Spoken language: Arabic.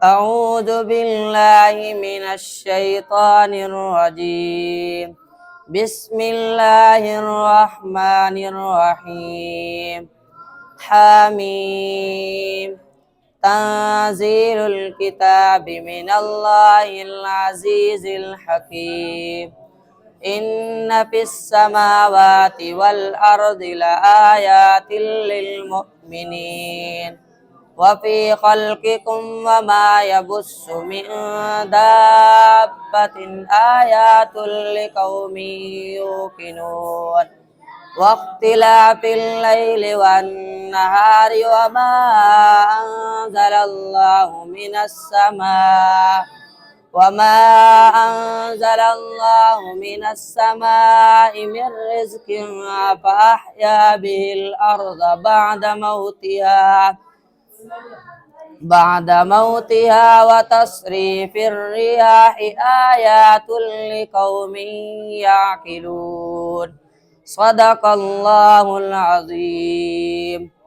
أعوذ بالله من الشيطان الرجيم. بسم الله الرحمن الرحيم. حميم. تنزيل الكتاب من الله العزيز الحكيم. إن في السماوات والأرض لآيات للمؤمنين وفي خلقكم وما يبث من دابة آيات لقوم يوقنون واختلاف الليل والنهار وما أنزل الله من السماء من رزق فأحيا به الأرض بعد موتها وتصريف الرياح آيات لقوم يعقلون. صدق الله العظيم.